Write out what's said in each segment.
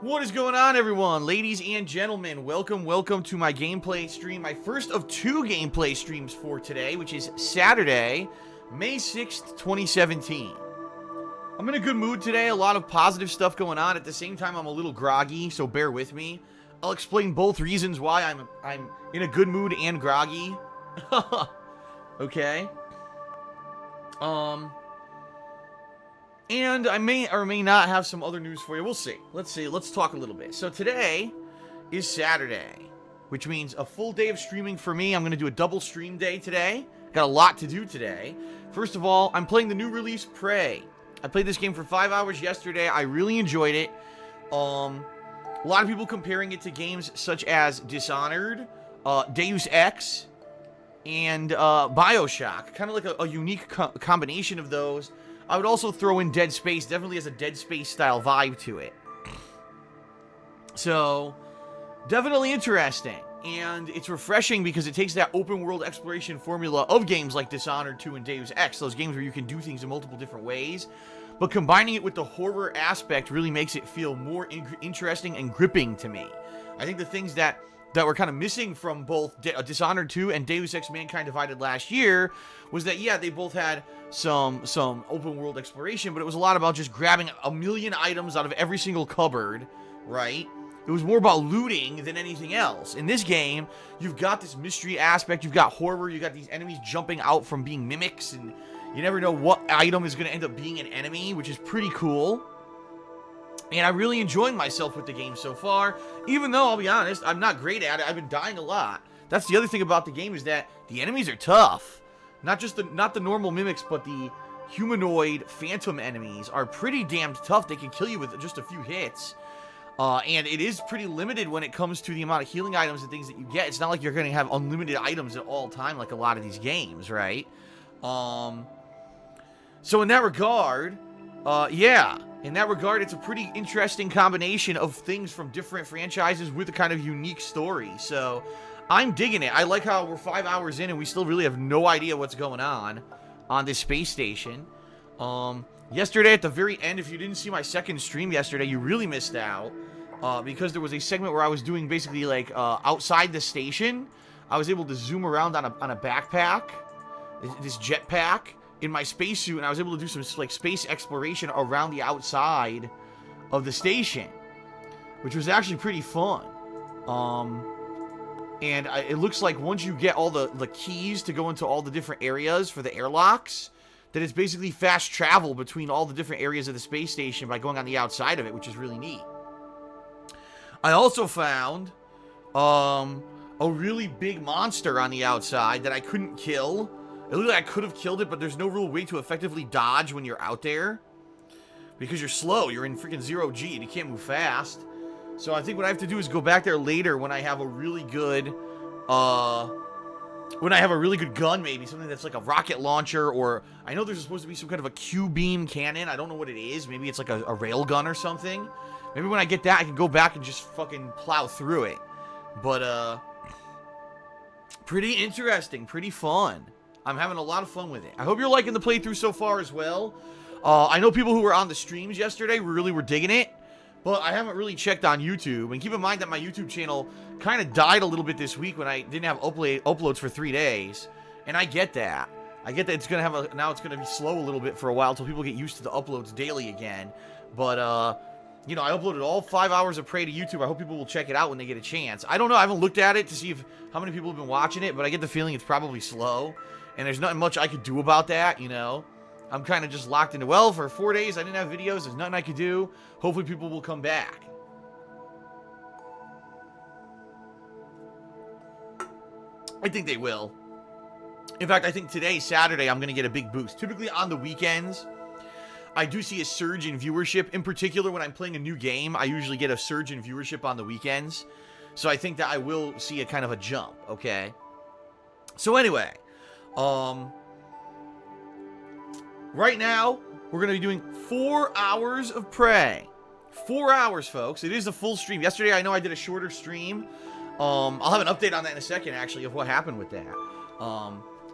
What is going on, everyone? Ladies and gentlemen, welcome to my gameplay stream. My first of two gameplay streams for today, which is Saturday, May 6th, 2017. I'm in a good mood today, a lot of positive stuff going on. At the same time, I'm a little groggy, so bear with me. I'll explain both reasons why I'm in a good mood and groggy. Okay. And I may or may not have some other news for you. We'll see. Let's talk a little bit. So today is Saturday, which means a full day of streaming for me. I'm going to do a double stream day today. Got a lot to do today. First of all, I'm playing the new release, Prey. I played this game for 5 hours yesterday. I really enjoyed it. A lot of people comparing it to games such as Dishonored, Deus Ex, and Bioshock. Kind of like a unique combination of those. I would also throw in Dead Space. Definitely has a Dead Space style vibe to it. So, definitely interesting. And it's refreshing because it takes that open world exploration formula of games like Dishonored 2 and Deus Ex. Those games where you can do things in multiple different ways. But combining it with the horror aspect really makes it feel more interesting and gripping to me. I think the things that were kind of missing from both Dishonored 2 and Deus Ex Mankind Divided last year was that, yeah, they both had some open world exploration, but it was a lot about just grabbing a million items out of every single cupboard, right? It was more about looting than anything else. In this game, you've got this mystery aspect, you've got horror, you've got these enemies jumping out from being mimics, and you never know what item is going to end up being an enemy, which is pretty cool. And I'm really enjoying myself with the game so far, even though, I'll be honest, I'm not great at it. I've been dying a lot. That's the other thing about the game is that the enemies are tough. Not the normal mimics, but the humanoid phantom enemies are pretty damn tough. They can kill you with just a few hits. And it is pretty limited when it comes to the amount of healing items and things that you get. It's not like you're going to have unlimited items at all time like a lot of these games, right? So in that regard, yeah. In that regard, it's a pretty interesting combination of things from different franchises with a kind of unique story. So, I'm digging it. I like how we're 5 hours in and we still really have no idea what's going on this space station. Yesterday at the very end, if you didn't see my second stream yesterday, you really missed out. Because there was a segment where I was doing basically like outside the station. I was able to zoom around on a backpack, this jetpack, in my spacesuit, and I was able to do some like space exploration around the outside of the station, which was actually pretty fun. And it looks like once you get all the keys to go into all the different areas for the airlocks, that it's basically fast travel between all the different areas of the space station by going on the outside of it, which is really neat. I also found a really big monster on the outside that I couldn't kill. It looked like I could have killed it, but there's no real way to effectively dodge when you're out there. Because you're slow. You're in freaking 0G and you can't move fast. So I think what I have to do is go back there later when I have a really good... when I have a really good gun, maybe. Something that's like a rocket launcher, or... I know there's supposed to be some kind of a Q-beam cannon. I don't know what it is. Maybe it's like a rail gun or something. Maybe when I get that, I can go back and just fucking plow through it. But, pretty interesting. Pretty fun. I'm having a lot of fun with it. I hope you're liking the playthrough so far as well. I know people who were on the streams yesterday really were digging it, but I haven't really checked on YouTube. And keep in mind that my YouTube channel kind of died a little bit this week when I didn't have uploads for 3 days. And I get that. I get that it's going to have now it's going to be slow a little bit for a while until people get used to the uploads daily again. But, you know, I uploaded all 5 hours of Prey to YouTube. I hope people will check it out when they get a chance. I don't know. I haven't looked at it to see how many people have been watching it, but I get the feeling it's probably slow. And there's nothing much I could do about that, you know. I'm kind of just locked into, well, for 4 days I didn't have videos. There's nothing I could do. Hopefully people will come back. I think they will. In fact, I think today, Saturday, I'm going to get a big boost. Typically on the weekends, I do see a surge in viewership. In particular, when I'm playing a new game, I usually get a surge in viewership on the weekends. So I think that I will see a kind of a jump, okay? So anyway... right now, we're going to be doing 4 hours of Prey. 4 hours, folks. It is a full stream. Yesterday, I know I did a shorter stream. I'll have an update on that in a second, actually, of what happened with that.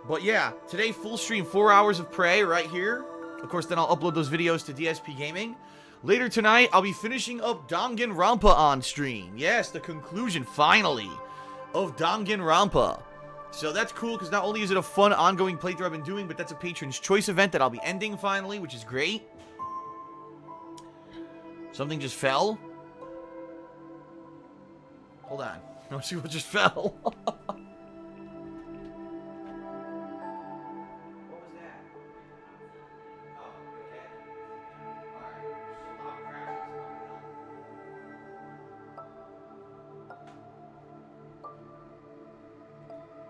But yeah, today, full stream, 4 hours of Prey right here. Of course, then I'll upload those videos to DSPGaming. Later tonight, I'll be finishing up Danganronpa on stream. Yes, the conclusion, finally, of Danganronpa. So that's cool, because not only is it a fun, ongoing playthrough I've been doing, but that's a Patron's Choice event that I'll be ending finally, which is great. Something just fell. Hold on. Let's see what just fell.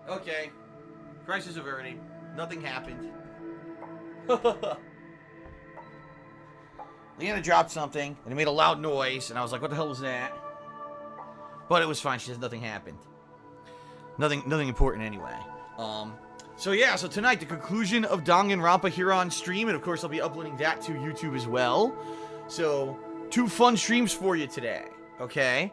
Okay. Crisis averted. Nothing happened. Leanna dropped something, and it made a loud noise, and I was like, what the hell was that? But it was fine. She says nothing happened. Nothing important anyway. So yeah, so tonight, the conclusion of Danganronpa here on stream, and of course I'll be uploading that to YouTube as well. So, 2 fun streams for you today, okay?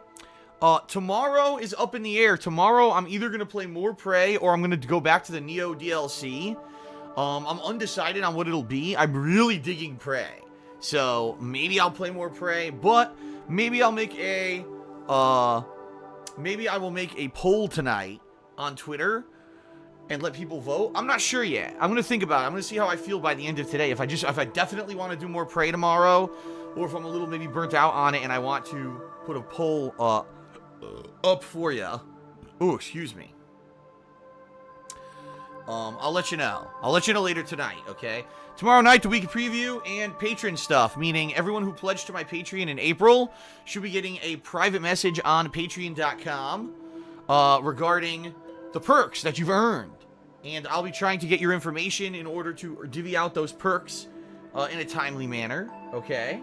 Tomorrow is up in the air. Tomorrow, I'm either going to play more Prey, or I'm going to go back to the Neo DLC. I'm undecided on what it'll be. I'm really digging Prey. So, maybe I'll play more Prey, but maybe I'll make a, maybe I will make a poll tonight on Twitter and let people vote. I'm not sure yet. I'm going to think about it. I'm going to see how I feel by the end of today. If I definitely want to do more Prey tomorrow, or if I'm a little maybe burnt out on it and I want to put a poll, up for you. Ooh, excuse me. I'll let you know. I'll let you know later tonight, okay? Tomorrow night, the week preview and patron stuff, meaning everyone who pledged to my Patreon in April should be getting a private message on patreon.com regarding the perks that you've earned. And I'll be trying to get your information in order to divvy out those perks in a timely manner, okay?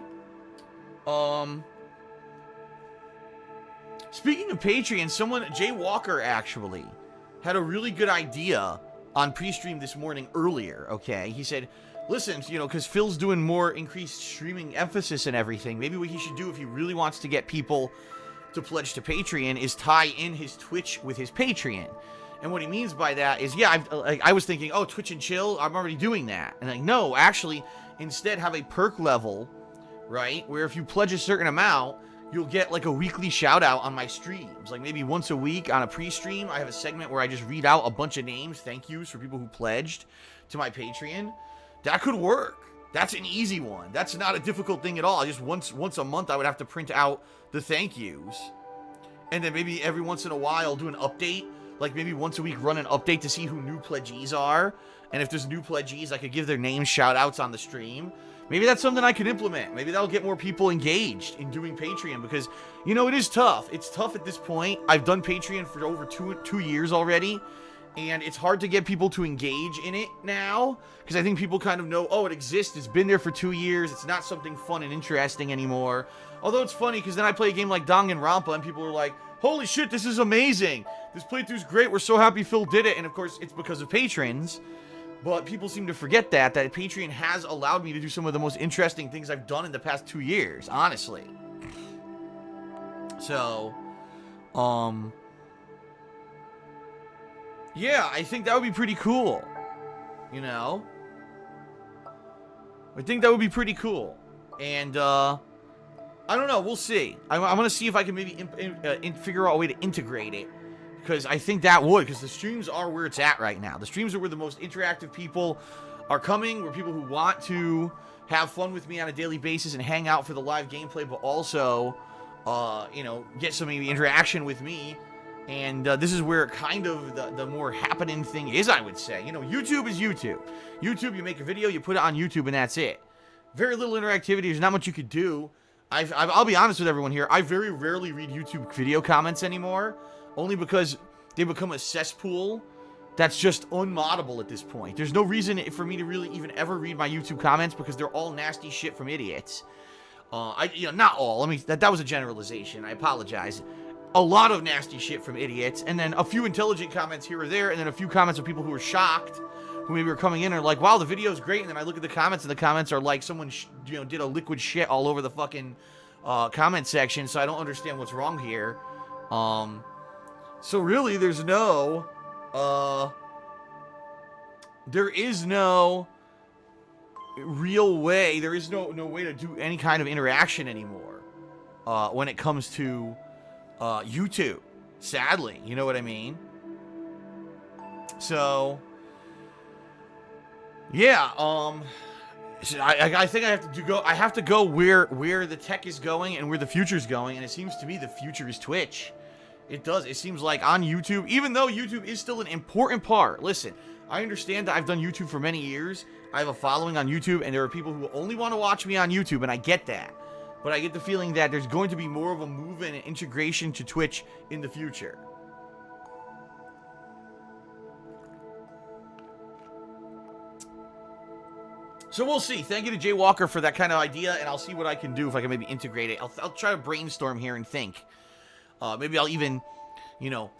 Speaking of Patreon, Jay Walker actually, had a really good idea on pre-stream this morning earlier, okay? He said, listen, you know, because Phil's doing more increased streaming emphasis and everything, maybe what he should do if he really wants to get people to pledge to Patreon is tie in his Twitch with his Patreon. And what he means by that is, yeah, I was thinking, oh, Twitch and chill, I'm already doing that. And like, no, actually, instead have a perk level, right, where if you pledge a certain amount, you'll get like a weekly shout out on my streams. Like maybe once a week on a pre-stream, I have a segment where I just read out a bunch of names, thank yous for people who pledged to my Patreon. That could work. That's an easy one. That's not a difficult thing at all. Just once a month, I would have to print out the thank yous. And then maybe every once in a while do an update. Like maybe once a week run an update to see who new pledgees are. And if there's new pledgees, I could give their names shout outs on the stream. Maybe that's something I could implement. Maybe that'll get more people engaged in doing Patreon because, you know, it is tough. It's tough at this point. I've done Patreon for over two years already, and it's hard to get people to engage in it now because I think people kind of know, oh, it exists. It's been there for 2 years. It's not something fun and interesting anymore. Although it's funny because then I play a game like Danganronpa and people are like, holy shit, this is amazing. This playthrough's great. We're so happy Phil did it. And of course, it's because of patrons. But people seem to forget that Patreon has allowed me to do some of the most interesting things I've done in the past 2 years, honestly. So, yeah, I think that would be pretty cool. You know? I think that would be pretty cool. And, I don't know, we'll see. I'm gonna see if I can maybe figure out a way to integrate it. Because I think that would, because the streams are where it's at right now. The streams are where the most interactive people are coming, where people who want to have fun with me on a daily basis and hang out for the live gameplay, but also, you know, get some maybe interaction with me. And this is where kind of the more happening thing is, I would say. You know, YouTube is YouTube. YouTube, you make a video, you put it on YouTube, and that's it. Very little interactivity. There's not much you could do. I'll be honest with everyone here. I very rarely read YouTube video comments anymore. Only because they become a cesspool that's just unmoddable at this point. There's no reason for me to really even ever read my YouTube comments because they're all nasty shit from idiots. You know, not all. I mean, that was a generalization. I apologize. A lot of nasty shit from idiots, and then a few intelligent comments here or there, and then a few comments of people who are shocked, who maybe are coming in and are like, wow, the video's great, and then I look at the comments, and the comments are like someone, you know, did a liquid shit all over the fucking comment section, so I don't understand what's wrong here. So really, there is no real way. There is no way to do any kind of interaction anymore when it comes to YouTube. Sadly, you know what I mean? So, yeah. I think I have to go where the tech is going and where the future's going, and it seems to me the future is Twitch. It does. It seems like on YouTube, even though YouTube is still an important part. Listen, I understand that I've done YouTube for many years. I have a following on YouTube, and there are people who only want to watch me on YouTube, and I get that. But I get the feeling that there's going to be more of a move and an integration to Twitch in the future. So we'll see. Thank you to Jay Walker for that kind of idea, and I'll see what I can do if I can maybe integrate it. I'll try to brainstorm here and think. Maybe I'll even,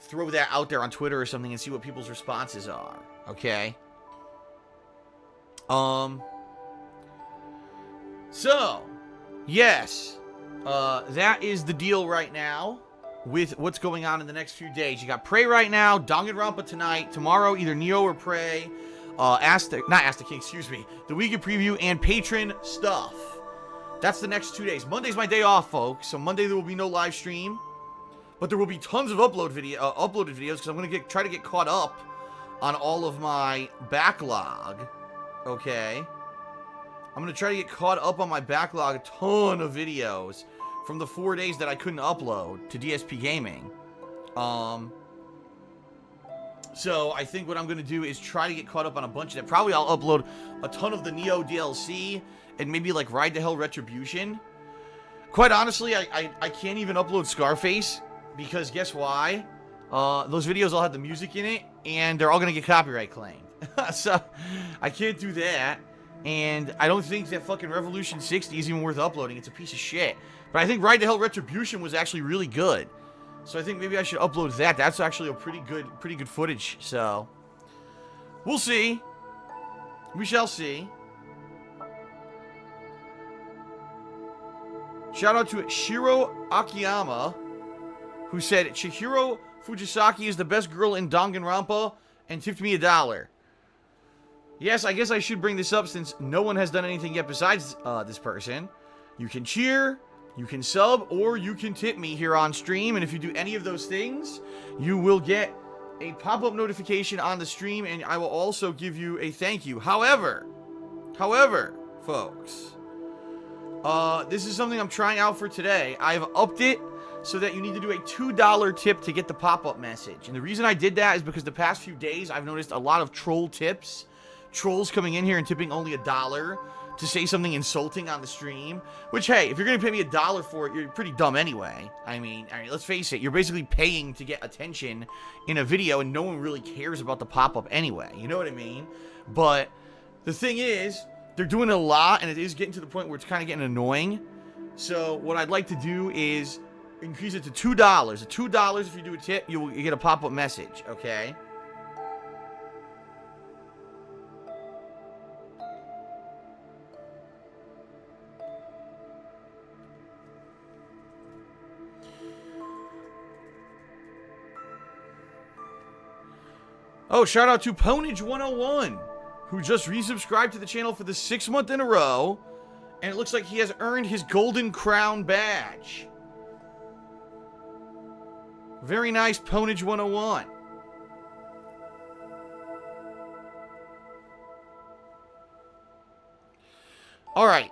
throw that out there on Twitter or something and see what people's responses are. Okay? So, yes. That is the deal right now with what's going on in the next few days. You got Prey right now, Danganronpa tonight, tomorrow either Neo or Prey. Not Ask the King, excuse me. The weekend preview and patron stuff. That's the next 2 days. Monday's my day off, folks. So Monday there will be no live stream, but there will be tons of uploaded videos because I'm gonna try to get caught up on all of my backlog. Okay, I'm gonna try to get caught up on my backlog. A ton of videos from the 4 days that I couldn't upload to DSPGaming. So I think what I'm going to do is try to get caught up on a bunch of that. Probably I'll upload a ton of the Neo DLC and maybe like Ride to Hell Retribution. Quite honestly, I can't even upload Scarface because guess why? Those videos all have the music in it and they're all going to get copyright claimed. So I can't do that. And I don't think that fucking Revolution 60 is even worth uploading. It's a piece of shit. But I think Ride to Hell Retribution was actually really good. So I think maybe I should upload that. That's actually a pretty good footage. So we'll see. We shall see. Shout out to Shiro Akiyama, who said Chihiro Fujisaki is the best girl in Danganronpa and tipped me $1. Yes, I guess I should bring this up since no one has done anything yet besides this person. You can cheer, you can sub, or you can tip me here on stream. And if you do any of those things, you will get a pop-up notification on the stream, and I will also give you a thank you. However, folks, this is something I'm trying out for today. I've upped it so that you need to do a $2 tip to get the pop-up message. And the reason I did that is because the past few days, I've noticed a lot of troll tips. Trolls coming in here and tipping only $1 to say something insulting on the stream, which, hey, if you're going to pay me $1 for it, you're pretty dumb anyway. I mean, let's face it, you're basically paying to get attention in a video, and no one really cares about the pop-up anyway. You know what I mean? But the thing is, they're doing a lot, and it is getting to the point where it's kind of getting annoying. So what I'd like to do is increase it to $2. $2 if you do a tip, you get a pop-up message, okay? Oh, shout out to Ponage101, who just resubscribed to the channel for the 6th month in a row, and it looks like he has earned his Golden Crown badge. Very nice, Ponage101. Alright,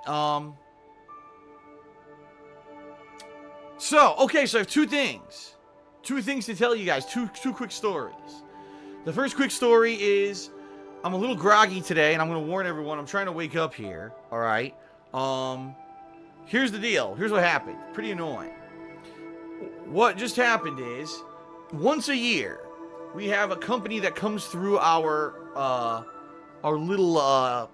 so I have two things. Two things to tell you guys, two quick stories. The first quick story is, I'm a little groggy today, and I'm going to warn everyone, I'm trying to wake up here, alright? Here's the deal. Here's what happened. Pretty annoying. What just happened is, once a year, we have a company that comes through our little,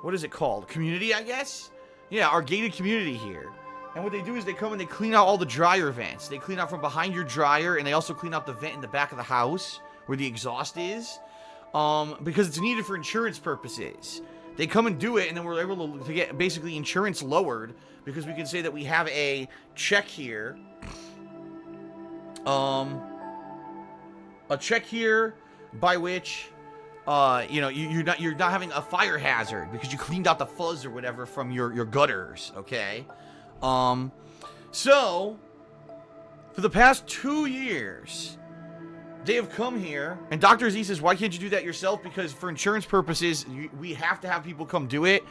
what is it called? Community, I guess? Yeah, our gated community here. And what they do is they come and they clean out all the dryer vents. They clean out from behind your dryer, and they also clean out the vent in the back of the house, where the exhaust is, because it's needed for insurance purposes. They come and do it, and then we're able to get basically insurance lowered, because we can say that we have a check here. A check here by which you're not having a fire hazard because you cleaned out the fuzz or whatever from your gutters, okay? So for the past 2 years, they have come here, and Dr. Z says, why can't you do that yourself? Because for insurance purposes, we have to have people come do it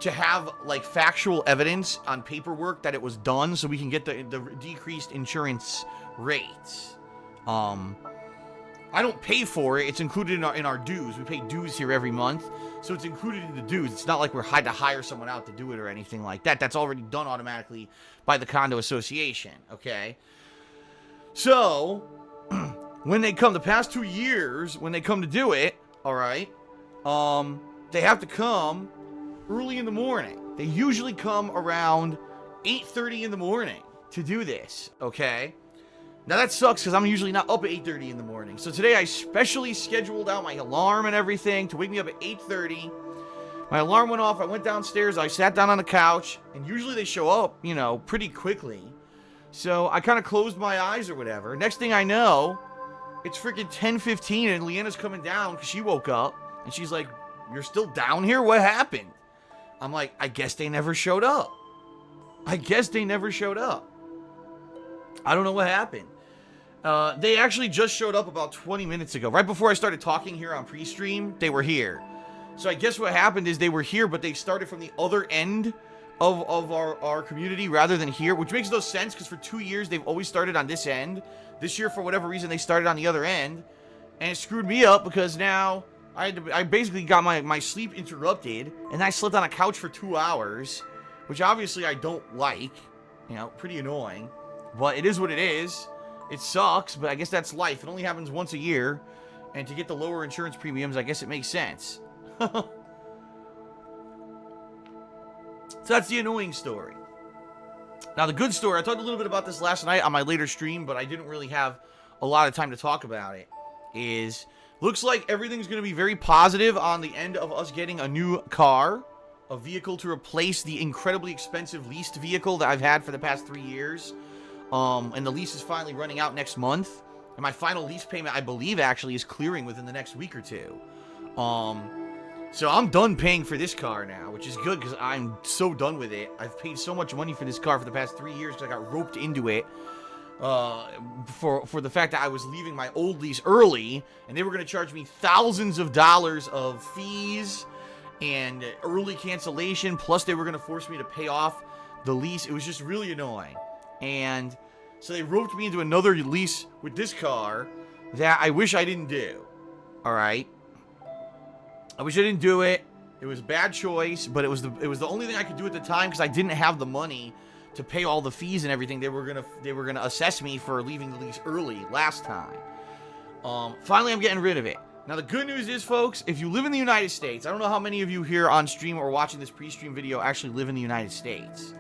to have, like, factual evidence on paperwork that it was done so we can get the decreased insurance rates. I don't pay for it. It's included in our dues. We pay dues here every month, so it's included in the dues. It's not like we're had to hire someone out to do it or anything like that. That's already done automatically by the condo association, okay? So when they come, the past 2 years, when they come to do it, all right, they have to come early in the morning. They usually come around 8:30 in the morning to do this, okay? Now that sucks because I'm usually not up at 8:30 in the morning. So today I specially scheduled out my alarm and everything to wake me up at 8:30. My alarm went off, I went downstairs, I sat down on the couch, and usually they show up, pretty quickly. So I kind of closed my eyes or whatever. Next thing I know, it's freaking 10:15 and Leanna's coming down because she woke up. And she's like, you're still down here? What happened? I'm like, I guess they never showed up. I don't know what happened. They actually just showed up about 20 minutes ago. Right before I started talking here on pre-stream, they were here. So I guess what happened is they were here, but they started from the other end of our community rather than here, which makes no sense because for 2 years they've always started on this end. This year, for whatever reason, they started on the other end, and it screwed me up because now I basically got my sleep interrupted, and I slept on a couch for 2 hours, which obviously I don't like. Pretty annoying, but it is what it is. It sucks, but I guess that's life. It only happens once a year, and to get the lower insurance premiums, I guess it makes sense. So that's the annoying story. Now, the good story, I talked a little bit about this last night on my later stream, but I didn't really have a lot of time to talk about it, is looks like everything's going to be very positive on the end of us getting a new car, a vehicle to replace the incredibly expensive leased vehicle that I've had for the past 3 years. And the lease is finally running out next month. And my final lease payment, I believe, actually is clearing within the next week or two. So I'm done paying for this car now, which is good because I'm so done with it. I've paid so much money for this car for the past 3 years because I got roped into it for the fact that I was leaving my old lease early, and they were going to charge me thousands of dollars of fees and early cancellation, plus they were going to force me to pay off the lease. It was just really annoying. And so they roped me into another lease with this car that I wish I didn't do. Alright? I wish I didn't do it. It was a bad choice, but it was the only thing I could do at the time because I didn't have the money to pay all the fees and everything. They were gonna assess me for leaving the lease early last time. Finally I'm getting rid of it. Now the good news is, folks, if you live in the United States, I don't know how many of you here on stream or watching this pre-stream video actually live in the United States.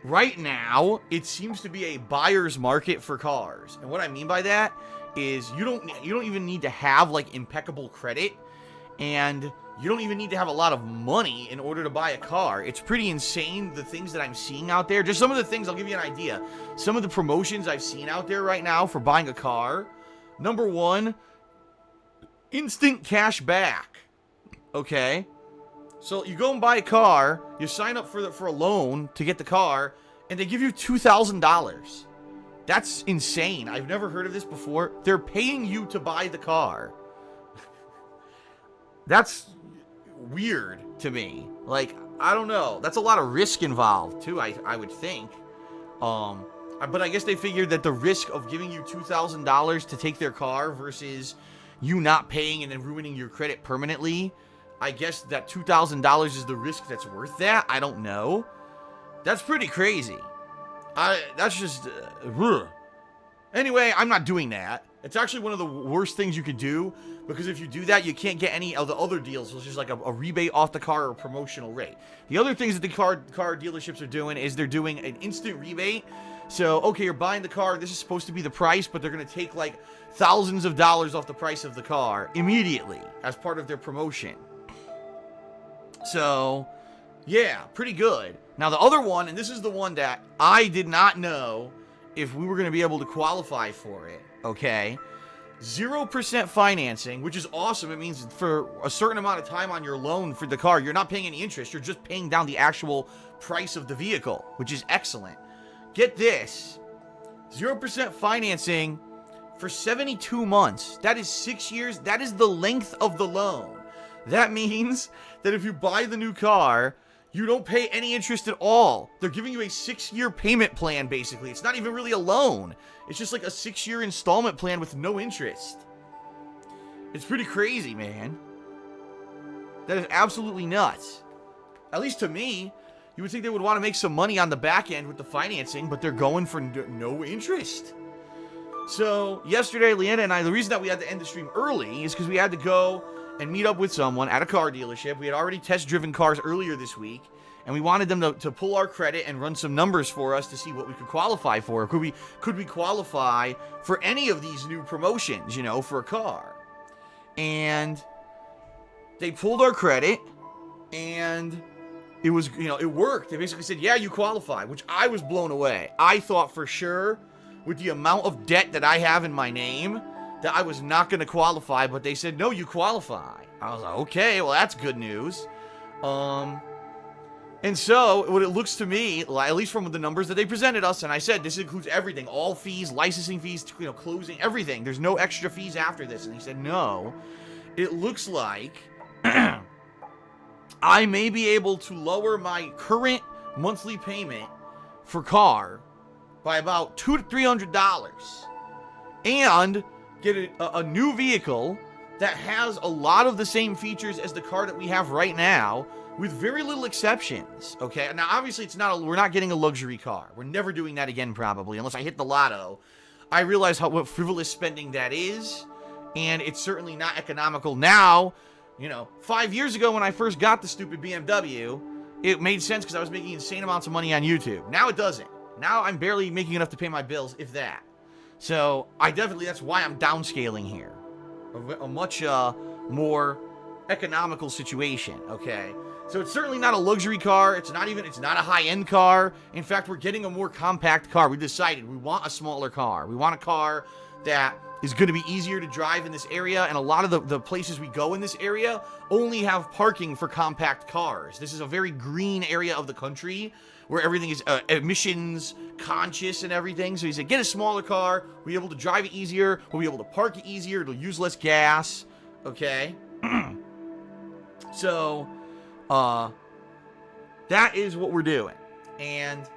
Right now, it seems to be a buyer's market for cars. And what I mean by that is you don't even need to have, like, impeccable credit, and you don't even need to have a lot of money in order to buy a car. It's pretty insane, the things that I'm seeing out there. Just some of the things, I'll give you an idea. Some of the promotions I've seen out there right now for buying a car. Number one, instant cash back. Okay? So you go and buy a car, you sign up for a loan to get the car, and they give you $2,000. That's insane. I've never heard of this before. They're paying you to buy the car. That's weird to me. Like, I don't know. That's a lot of risk involved, too, I would think. But I guess they figured that the risk of giving you $2,000 to take their car versus you not paying and then ruining your credit permanently, I guess that $2,000 is the risk that's worth that. I don't know. That's pretty crazy. That's just... Anyway, I'm not doing that. It's actually one of the worst things you could do, because if you do that, you can't get any of the other deals, which is like a rebate off the car or a promotional rate. The other things that the car dealerships are doing is they're doing an instant rebate. So, okay, you're buying the car, this is supposed to be the price, but they're going to take like thousands of dollars off the price of the car immediately as part of their promotion. So, yeah, pretty good. Now, the other one, and this is the one that I did not know if we were going to be able to qualify for it, okay? 0% financing, which is awesome. It means for a certain amount of time on your loan for the car, you're not paying any interest. You're just paying down the actual price of the vehicle, which is excellent. Get this, 0% financing for 72 months. That is 6 years. That is the length of the loan. That means that if you buy the new car, you don't pay any interest at all. They're giving you a 6-year payment plan, basically. It's not even really a loan. It's just like a 6-year installment plan with no interest. It's pretty crazy, man. That is absolutely nuts. At least to me, you would think they would want to make some money on the back end with the financing, but they're going for no interest. So, yesterday, Leanna and I, the reason that we had to end the stream early is because we had to go and meet up with someone at a car dealership. We had already test-driven cars earlier this week, and we wanted them to pull our credit and run some numbers for us to see what we could qualify for. Could we qualify for any of these new promotions, you know, for a car? And they pulled our credit, and it was, you know, it worked. They basically said, yeah, you qualify, which I was blown away. I thought for sure, with the amount of debt that I have in my name, that I was not going to qualify, but they said, no, you qualify. I was like, okay, well, that's good news. And so, what it looks to me, at least from the numbers that they presented us, and I said, this includes everything, all fees, licensing fees, you know, closing, everything. There's no extra fees after this. And he said, no, it looks like I may be able to lower my current monthly payment for car by about $200 to $300 and get a new vehicle that has a lot of the same features as the car that we have right now, with very little exceptions. Okay, now obviously we're not getting a luxury car. We're never doing that again, probably, unless I hit the lotto. I realize what frivolous spending that is, and it's certainly not economical now. You know, 5 years ago when I first got the stupid BMW, it made sense because I was making insane amounts of money on YouTube. Now it doesn't. Now I'm barely making enough to pay my bills, if that. So that's why I'm downscaling here. A much more economical situation, okay? So it's certainly not a luxury car. It's not a high-end car. In fact, we're getting a more compact car. We decided we want a smaller car. We want a car that is going to be easier to drive in this area, and a lot of the places we go in this area only have parking for compact cars. This is a very green area of the country where everything is emissions conscious and everything. So he said, get a smaller car. We'll be able to drive it easier. We'll be able to park it easier. It'll use less gas. Okay. So, that is what we're doing. And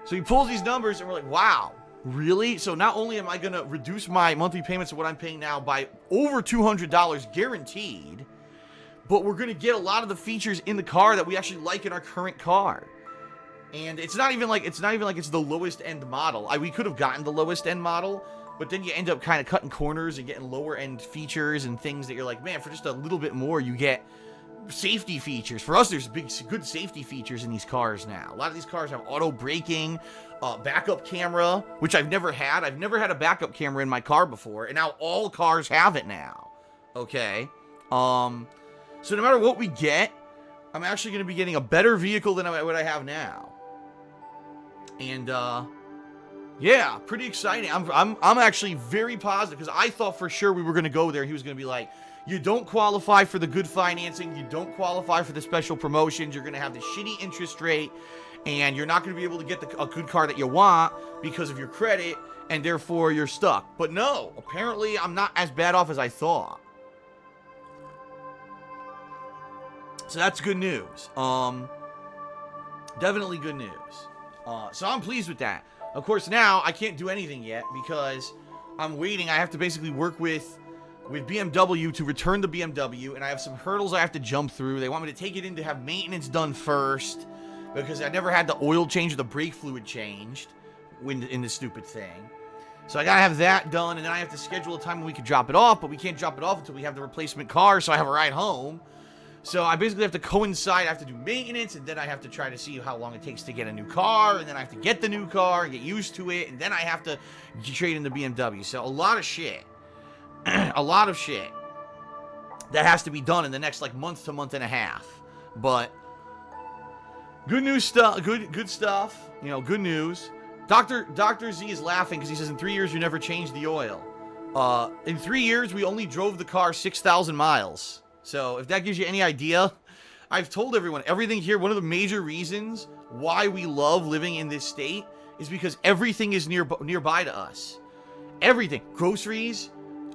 so he pulls these numbers and we're like, wow, really? So not only am I going to reduce my monthly payments of what I'm paying now by over $200 guaranteed, but we're going to get a lot of the features in the car that we actually like in our current car. And it's not even like it's the lowest end model. We could have gotten the lowest end model, but then you end up kind of cutting corners and getting lower end features and things that you're like, man, for just a little bit more, you get safety features. For us, there's good safety features in these cars now. A lot of these cars have auto braking, backup camera, which I've never had. I've never had a backup camera in my car before, and now all cars have it now. Okay. So no matter what we get, I'm actually going to be getting a better vehicle than what I have now. And yeah, pretty exciting. I'm actually very positive, because I thought for sure we were going to go there. He was going to be like, you don't qualify for the good financing, you don't qualify for the special promotions, you're going to have the shitty interest rate, and you're not going to be able to get a good car that you want because of your credit, and therefore you're stuck. But no, apparently I'm not as bad off as I thought. So that's good news. Definitely good news. So I'm pleased with that. Of course, now I can't do anything yet because I'm waiting. I have to basically work with BMW to return the BMW, and I have some hurdles I have to jump through. They want me to take it in to have maintenance done first because I never had the oil change or the brake fluid changed in this stupid thing. So I gotta have that done, and then I have to schedule a time when we can drop it off, but we can't drop it off until we have the replacement car, so I have a ride home. So I basically have to coincide. I have to do maintenance, and then I have to try to see how long it takes to get a new car, and then I have to get the new car and get used to it, and then I have to trade in the BMW. So a lot of shit. A lot of shit that has to be done in the next like month to month and a half. But good news stuff. Good stuff. You know, good news. Dr. Z is laughing because he says in 3 years you never changed the oil. In 3 years, we only drove the car 6,000 miles. So if that gives you any idea, I've told everyone, everything here, one of the major reasons why we love living in this state is because everything is nearby to us. Everything. Groceries,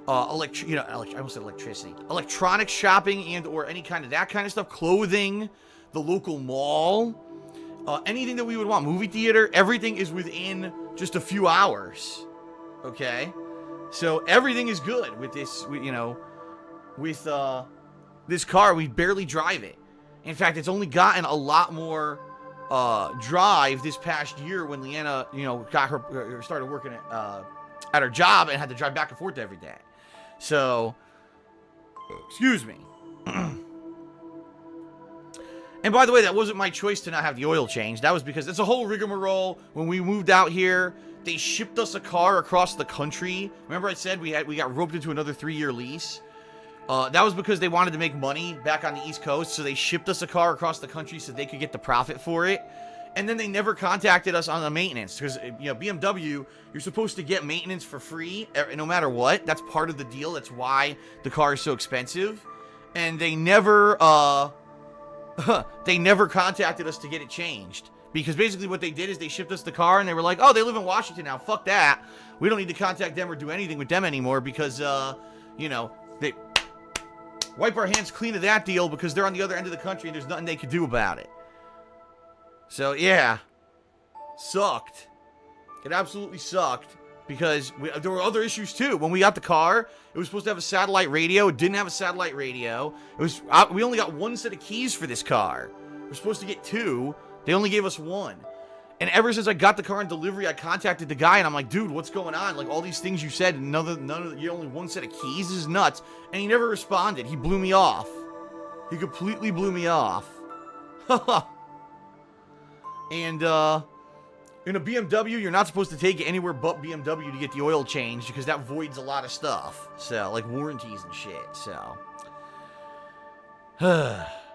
I almost said electricity. Electronic shopping and or any kind of that kind of stuff. Clothing, the local mall, anything that we would want. Movie theater, everything is within just a few hours. Okay? So everything is good with this, with this car. We barely drive it. In fact, it's only gotten a lot more drive this past year when Leanna, started working at her job and had to drive back and forth every day. So, excuse me. And by the way, that wasn't my choice to not have the oil changed. That was because it's a whole rigmarole. When we moved out here, they shipped us a car across the country. Remember I said we got roped into another 3-year lease? That was because they wanted to make money back on the East Coast, so they shipped us a car across the country so they could get the profit for it. And then they never contacted us on the maintenance, because, BMW, you're supposed to get maintenance for free, no matter what. That's part of the deal. That's why the car is so expensive. And they never, they never contacted us to get it changed. Because basically what they did is they shipped us the car, and they were like, oh, they live in Washington now. Fuck that. We don't need to contact them or do anything with them anymore because, they wipe our hands clean of that deal because they're on the other end of the country and there's nothing they could do about it. So, yeah. Sucked. It absolutely sucked because there were other issues, too. When we got the car, it was supposed to have a satellite radio. It didn't have a satellite radio. We only got one set of keys for this car. We're supposed to get 2. They only gave us 1. And ever since I got the car in delivery, I contacted the guy, and I'm like, dude, what's going on? Like, all these things you said, and you only one set of keys? This is nuts. And he never responded. He blew me off. He completely blew me off. And, in a BMW, you're not supposed to take it anywhere but BMW to get the oil changed, because that voids a lot of stuff. So, like warranties and shit, so.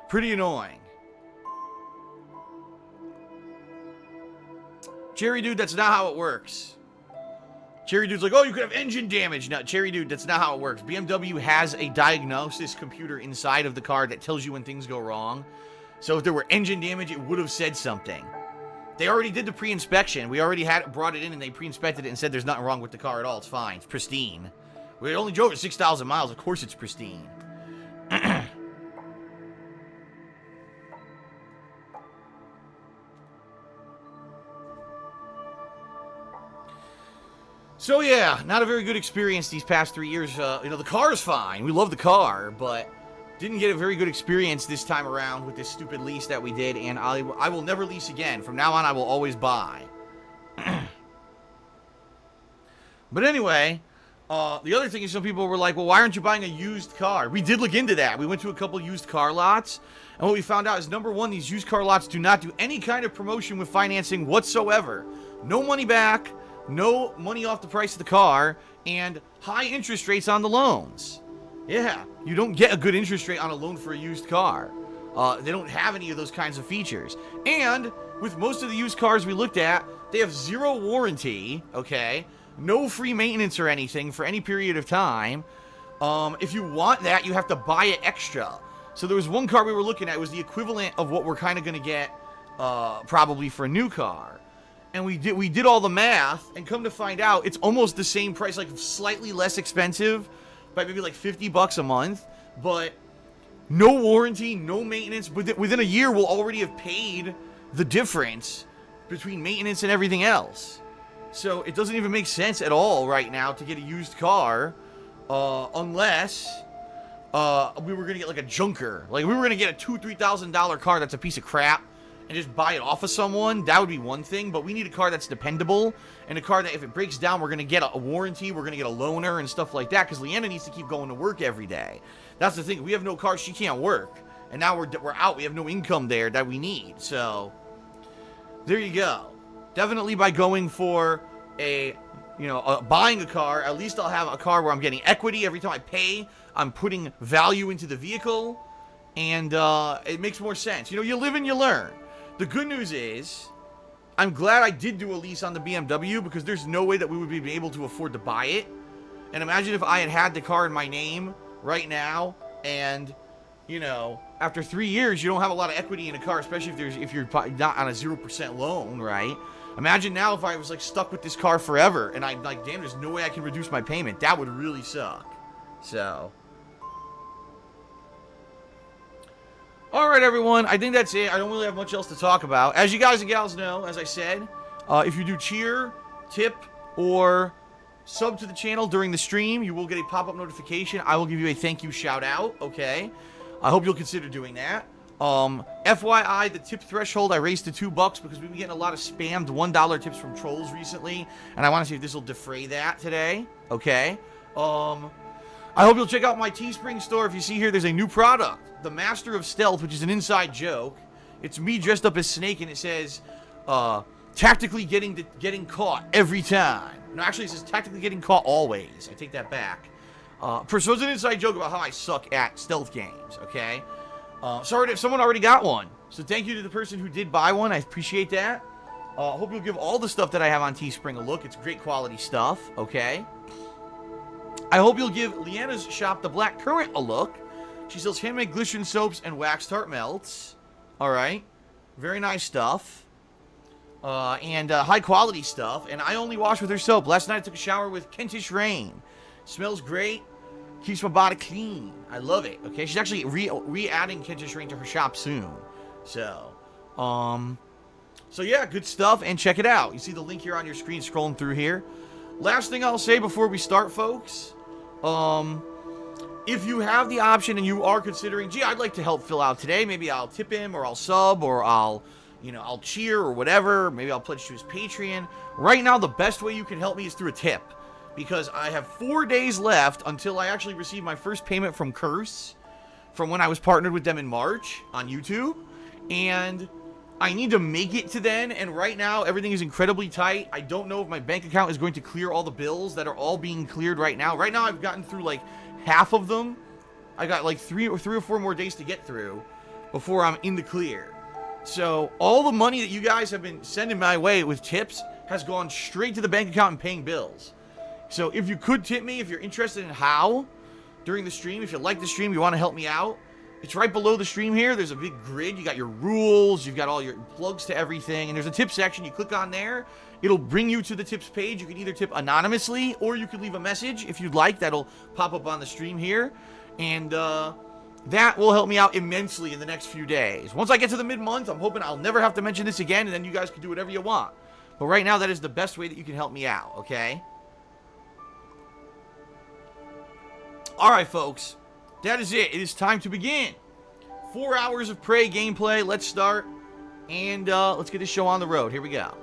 Pretty annoying. Cherry Dude, that's not how it works. Cherry Dude's like, oh, you could have engine damage. No, Cherry Dude, that's not how it works. BMW has a diagnosis computer inside of the car that tells you when things go wrong. So if there were engine damage, it would have said something. They already did the pre-inspection. We already brought it in, and they pre-inspected it and said there's nothing wrong with the car at all. It's fine. It's pristine. We only drove it 6,000 miles. Of course it's pristine. So yeah, not a very good experience these past 3 years. The car's fine. We love the car, but didn't get a very good experience this time around with this stupid lease that we did, and I will never lease again. From now on, I will always buy. But anyway, the other thing is some people were like, well, why aren't you buying a used car? We did look into that. We went to a couple used car lots, and what we found out is, number one, these used car lots do not do any kind of promotion with financing whatsoever. No money back. No money off the price of the car, and high interest rates on the loans. Yeah, you don't get a good interest rate on a loan for a used car. They don't have any of those kinds of features. And with most of the used cars we looked at, they have 0 warranty, okay? No free maintenance or anything for any period of time. If you want that, you have to buy it extra. So there was one car we were looking at. It was the equivalent of what we're kind of going to get probably for a new car. And we did all the math, and come to find out, it's almost the same price, like slightly less expensive, by maybe like $50 a month, but no warranty, no maintenance. Within a year, we'll already have paid the difference between maintenance and everything else. So it doesn't even make sense at all right now to get a used car, unless we were going to get like a junker. Like, we were going to get a $2,000-$3,000 car that's a piece of crap, and just buy it off of someone. That would be one thing, but we need a car that's dependable, and a car that if it breaks down, we're going to get a warranty, we're going to get a loaner and stuff like that, because Leanna needs to keep going to work every day. That's the thing. We have no car, she can't work, and now we're out. We have no income there that we need, so there you go. Definitely by going for buying a car, at least I'll have a car where I'm getting equity. Every time I pay, I'm putting value into the vehicle, and it makes more sense. You live and you learn. The good news is, I'm glad I did do a lease on the BMW, because there's no way that we would be able to afford to buy it. And imagine if I had the car in my name right now, and, you know, after 3 years, you don't have a lot of equity in a car, especially if you're not on a 0% loan, right? Imagine now if I was, like, stuck with this car forever, and I'm like, damn, there's no way I can reduce my payment. That would really suck. So. Alright, everyone. I think that's it. I don't really have much else to talk about. As you guys and gals know, as I said, if you do cheer, tip, or sub to the channel during the stream, you will get a pop-up notification. I will give you a thank you shout-out, okay? I hope you'll consider doing that. FYI, the tip threshold I raised to $2 because we've been getting a lot of spammed $1 tips from trolls recently, and I want to see if this will defray that today, okay? I hope you'll check out my Teespring store. If you see here, there's a new product, the Master of Stealth, which is an inside joke. It's me dressed up as Snake, and it says, tactically getting caught every time. No, actually, it says tactically getting caught always. I take that back. So it's an inside joke about how I suck at stealth games, okay? Sorry if someone already got one. So thank you to the person who did buy one. I appreciate that. Hope you'll give all the stuff that I have on Teespring a look. It's great quality stuff, okay? I hope you'll give Leanna's shop, The Black Currant, a look. She sells handmade glycerin soaps and wax tart melts. Alright. Very nice stuff. And high quality stuff. And I only wash with her soap. Last night I took a shower with Kentish Rain. Smells great. Keeps my body clean. I love it. Okay, she's actually re-adding Kentish Rain to her shop soon. So yeah, good stuff. And check it out. You see the link here on your screen scrolling through here. Last thing I'll say before we start, folks. If you have the option and you are considering, gee, I'd like to help Phil out today. Maybe I'll tip him, or I'll sub, or I'll cheer, or whatever. Maybe I'll pledge to his Patreon. Right now, the best way you can help me is through a tip. Because I have 4 days left until I actually receive my first payment from Curse, from when I was partnered with them in March on YouTube. And I need to make it to then, and right now everything is incredibly tight. I don't know if my bank account is going to clear all the bills that are all being cleared right now. Right now I've gotten through like half of them. I got like three or four more days to get through before I'm in the clear. So all the money that you guys have been sending my way with tips has gone straight to the bank account and paying bills. So if you could tip me, if you're interested in how, during the stream, if you like the stream, you want to help me out, it's right below the stream here. There's a big grid. You got your rules. You've got all your plugs to everything. And there's a tip section. You click on there. It'll bring you to the tips page. You can either tip anonymously, or you can leave a message if you'd like. That'll pop up on the stream here. And that will help me out immensely in the next few days. Once I get to the mid-month, I'm hoping I'll never have to mention this again, and then you guys can do whatever you want. But right now, that is the best way that you can help me out, okay? Alright, folks. That is it. It is time to begin. 4 hours of Prey gameplay. Let's start. And let's get this show on the road. Here we go.